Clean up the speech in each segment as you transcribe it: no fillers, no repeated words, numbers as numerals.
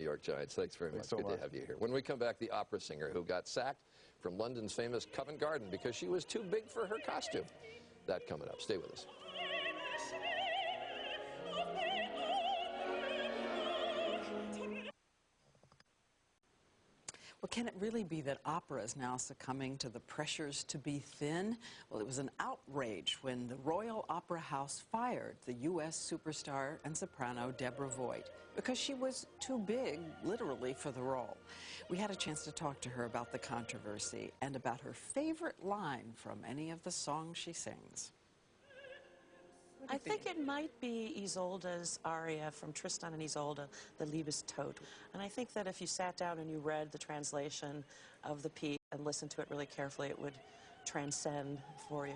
New York Giants. Thanks very much. So Good to have you here. When we come back, the opera singer who got sacked from London's famous Covent Garden because she was too big for her costume. That coming up. Stay with us. Well, can it really be that opera is now succumbing to the pressures to be thin? Well, it was an outrage when the Royal Opera House fired the U.S. superstar and soprano Deborah Voigt because she was too big, literally, for the role. We had a chance to talk to her about the controversy and about her favorite line from any of the songs she sings. I think it might be Isolde's aria from Tristan and Isolde, the Liebestod. And I think that if you sat down and you read the translation of the piece and listened to it really carefully, it would transcend for you.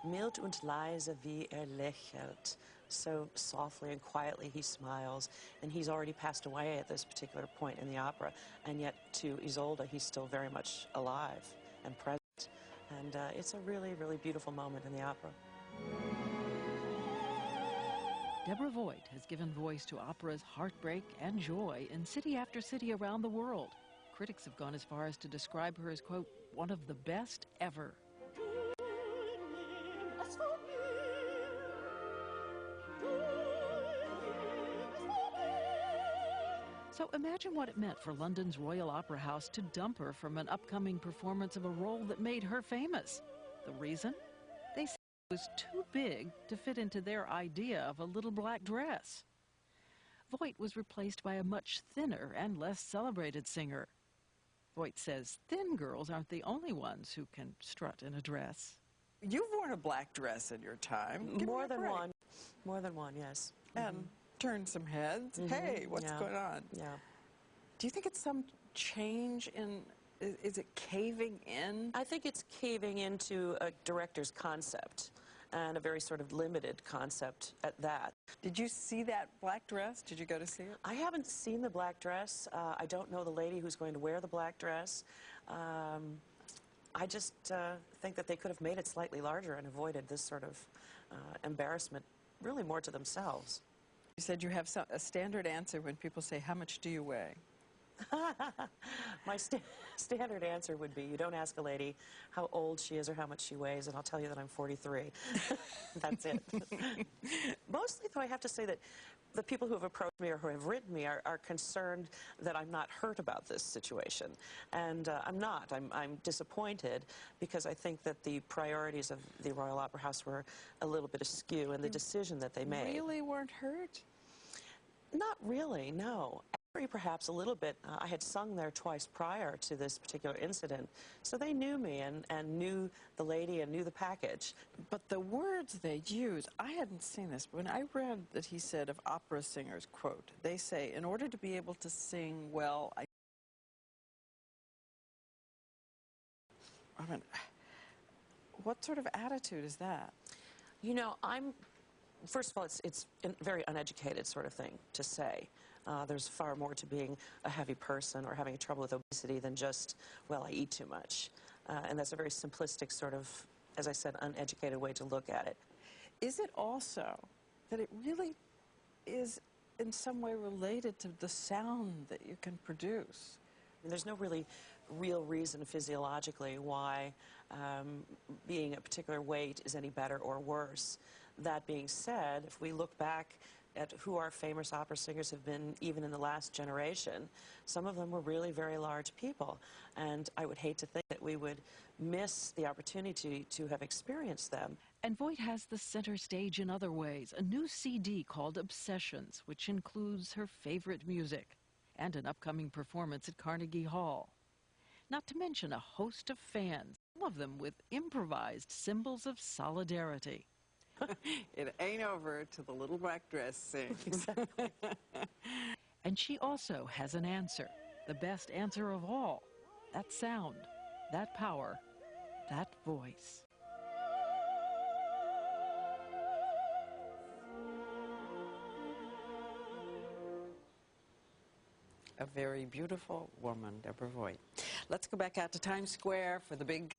Mild und leise wie lächelt. So softly and quietly he smiles. And he's already passed away at this particular point in the opera. And yet to Isolde, he's still very much alive and present. And it's a really, really beautiful moment in the opera. Deborah Voigt has given voice to opera's heartbreak and joy in city after city around the world. Critics have gone as far as to describe her as, quote, one of the best ever. So imagine what it meant for London's Royal Opera House to dump her from an upcoming performance of a role that made her famous. The reason? They said it was too big to fit into their idea of a little black dress. Voigt was replaced by a much thinner and less celebrated singer. Voigt says thin girls aren't the only ones who can strut in a dress. You've worn a black dress in your time. More than one. More than one, yes. And turned some heads. Hey, what's going on? Yeah. Do you think it's some change in, is it caving in? I think it's caving into a director's concept, and a very sort of limited concept at that. Did you see that black dress? Did you go to see it? I haven't seen the black dress. I don't know the lady who's going to wear the black dress. I just think that they could have made it slightly larger and avoided this sort of embarrassment, really more to themselves. You said you have a standard answer when people say, how much do you weigh? My standard answer would be, you don't ask a lady how old she is or how much she weighs, and I'll tell you that I'm 43. That's it. Mostly, though, I have to say that the people who have approached me or who have written me are concerned that I'm not hurt about this situation. And I'm not. I'm disappointed because I think that the priorities of the Royal Opera House were a little bit askew in the decision that they made. Really weren't hurt? Not really, no. Perhaps a little bit. I had sung there twice prior to this particular incident, so they knew me and knew the lady and knew the package. But the words they use, I hadn't seen this, but when I read that he said of opera singers, quote, they say, in order to be able to sing well, I mean, what sort of attitude is that? You know, first of all, it's a very uneducated sort of thing to say. There's far more to being a heavy person or having trouble with obesity than just, well, I eat too much. And that's a very simplistic sort of, as I said, uneducated way to look at it. Is it also that it really is in some way related to the sound that you can produce? And there's no real reason physiologically why being a particular weight is any better or worse. That being said, if we look back at who our famous opera singers have been even in the last generation, some of them were really very large people. And I would hate to think that we would miss the opportunity to have experienced them. And Voigt has the center stage in other ways, a new CD called Obsessions, which includes her favorite music, and an upcoming performance at Carnegie Hall. Not to mention a host of fans, some of them with improvised symbols of solidarity. It ain't over till the little black dress sings. Exactly. And she also has an answer, the best answer of all. That sound, that power, that voice. A very beautiful woman, Deborah Voigt. Let's go back out to Times Square for the big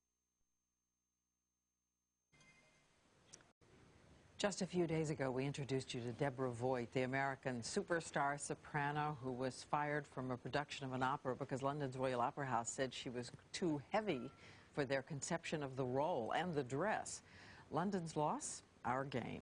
Just a few days ago, we introduced you to Deborah Voigt, the American superstar soprano who was fired from a production of an opera because London's Royal Opera House said she was too heavy for their conception of the role and the dress. London's loss, our gain.